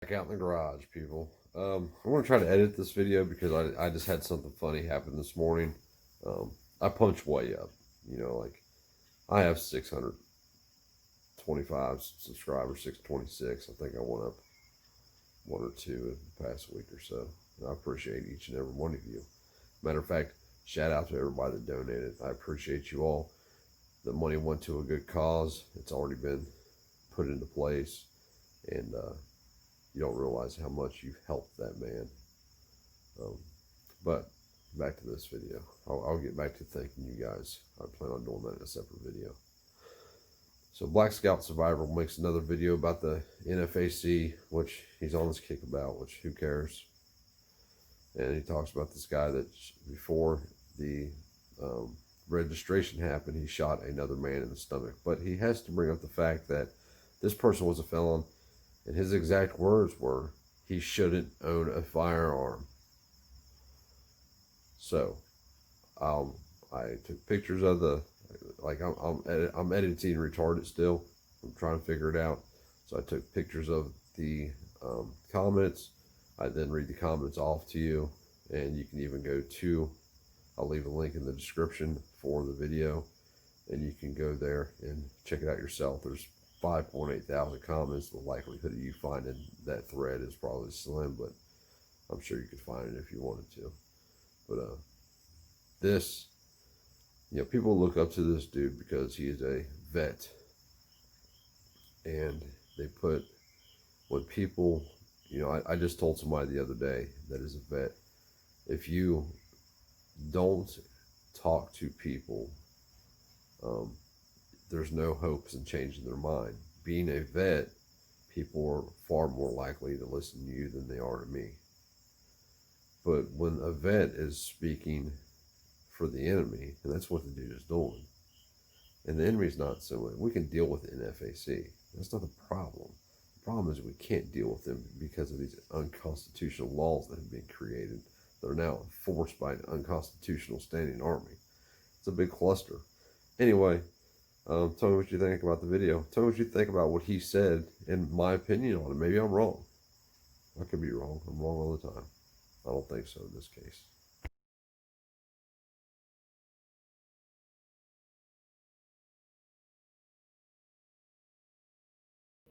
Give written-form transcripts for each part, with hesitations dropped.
Back out in the garage, people. I want to try to edit this video because I just had something funny happen this morning. I punched way up. Like I have 625 subscribers, 626. I think I went up one or two in the past week or so. And I appreciate each and every one of you. Matter of fact, shout out to everybody that donated. I appreciate you all. The money went to a good cause. It's already been put into place. And you don't realize how much you've helped that man. But back to this video. I'll get back to thanking you guys. I plan on doing that in a separate video. So Blackscout Survivor makes another video about the NFAC, which he's on his kick about, which who cares? And he talks about this guy that before the registration happened, he shot another man in the stomach. But he has to bring up the fact that this person was a felon, and his exact words were, he shouldn't own a firearm. So, I took pictures of the, like I'm editing retarded still. I'm trying to figure it out. So I took pictures of the comments. I then read the comments off to you, and you can even go to, I'll leave a link in the description for the video, and you can go there and check it out yourself. There's 5.8 thousand comments. The likelihood of you finding that thread is probably slim, but I'm sure you could find it if you wanted to. But this, people look up to this dude because he is a vet, and they put, when people, I just told somebody the other day that is a vet, if you don't talk to people, there's no hopes in changing their mind. Being a vet, people are far more likely to listen to you than they are to me. But when a vet is speaking for the enemy, and that's what the dude is doing, and the enemy's not so, we can deal with NFAC. That's not the problem. The problem is we can't deal with them because of these unconstitutional laws that have been created that are now enforced by an unconstitutional standing army. It's a big cluster. Anyway, tell me what you think about the video. Tell me what you think about what he said and my opinion on it. Maybe I'm wrong. I could be wrong. I'm wrong all the time. I don't think so in this case.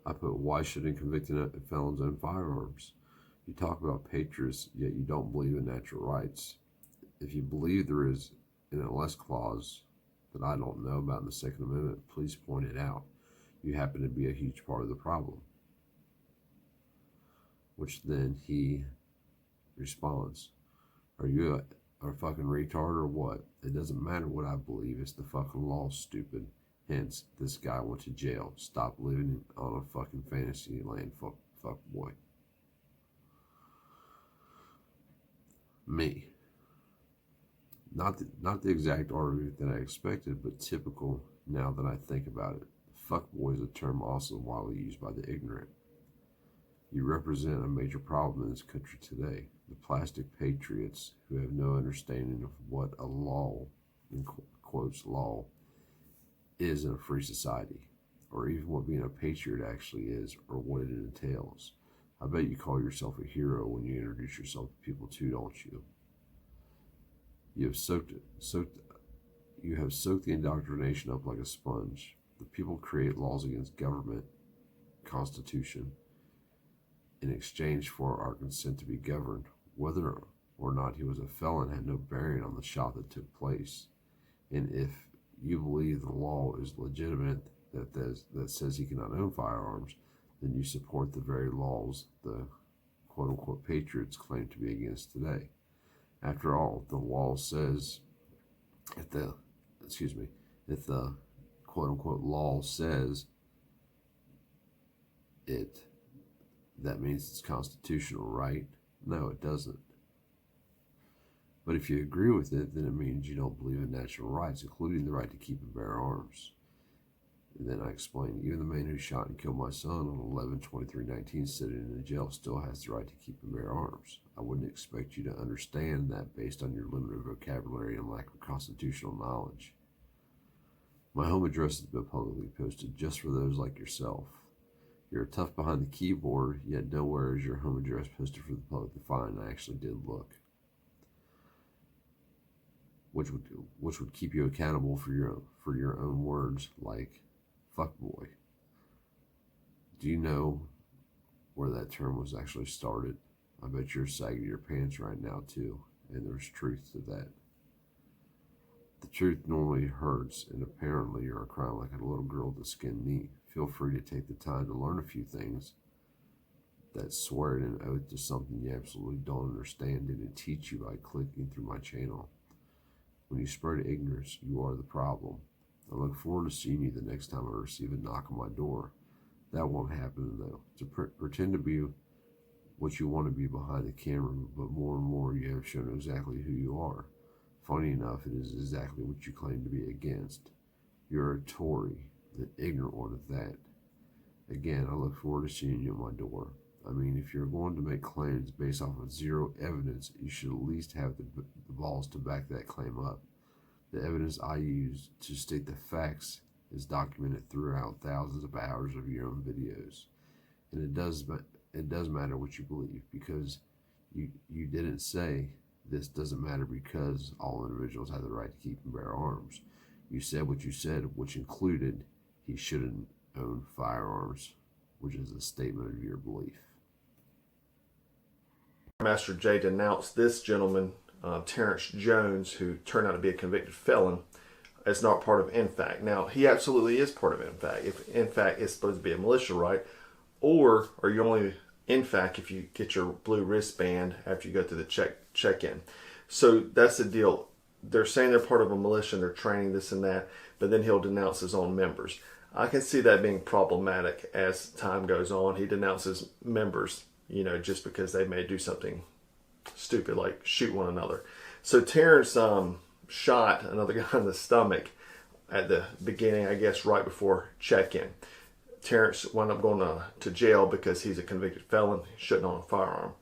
I put, why shouldn't convicted felons own firearms? You talk about patriots, yet you don't believe in natural rights. If you believe there is an unless clause that I don't know about in the Second Amendment, please point it out. You happen to be a huge part of the problem. Which then he responds, are you a fucking retard or what? It doesn't matter what I believe, it's the fucking law, stupid. Hence, this guy went to jail. Stop living on a fucking fantasy land, fuck boy. Me. Not the exact argument that I expected, but typical now that I think about it. Fuckboy is a term also widely used by the ignorant. You represent a major problem in this country today. The plastic patriots who have no understanding of what a law, in quotes, law, is in a free society, or even what being a patriot actually is, or what it entails. I bet you call yourself a hero when you introduce yourself to people too, don't you? You have soaked the indoctrination up like a sponge. The people create laws against government, constitution, in exchange for our consent to be governed. Whether or not he was a felon had no bearing on the shot that took place. And if you believe the law is legitimate that says he cannot own firearms, then you support the very laws the quote-unquote patriots claim to be against today. After all, the law says, if the quote-unquote law says it, that means it's constitutional, right? No, it doesn't. But if you agree with it, then it means you don't believe in natural rights, including the right to keep and bear arms. And then I explained, even the man who shot and killed my son on 11/23/19 sitting in a jail still has the right to keep and bear arms. I wouldn't expect you to understand that based on your limited vocabulary and lack of constitutional knowledge. My home address has been publicly posted just for those like yourself. You're tough behind the keyboard, yet nowhere is your home address posted for the public to find. I actually did look. Which would keep you accountable for your own words, like fuckboy. Do you know where that term was actually started? I bet you're sagging your pants right now too, and there's truth to that. The truth normally hurts, and apparently you're crying like a little girl with skin knee. Feel free to take the time to learn a few things that swear an oath to something you absolutely don't understand and teach you by clicking through my channel. When you spread ignorance, you are the problem. I look forward to seeing you the next time I receive a knock on my door. That won't happen though. To pretend to be what you want to be behind the camera, but more and more you have shown exactly who you are. Funny enough, it is exactly what you claim to be against. You're a Tory, the ignorant one at that. Again, I look forward to seeing you at my door. I mean, if you're going to make claims based off of zero evidence, you should at least have the balls to back that claim up. The evidence I use to state the facts is documented throughout thousands of hours of your own videos. And it does matter what you believe, because you didn't say this doesn't matter because all individuals have the right to keep and bear arms. You said what you said, which included he shouldn't own firearms, which is a statement of your belief. Master J denounced this gentleman, Terrence Jones, who turned out to be a convicted felon, as not part of INFAC. Now, he absolutely is part of INFAC. If INFAC is supposed to be a militia, right? Or are you only INFAC if you get your blue wristband after you go through the check-in? So that's the deal. They're saying they're part of a militia and they're training this and that, but then he'll denounce his own members. I can see that being problematic as time goes on. He denounces members, just because they may do something stupid like shoot one another. So Terrence shot another guy in the stomach at the beginning, I guess right before check-in. Terrence wound up going to jail because he's a convicted felon. He shouldn't own a firearm.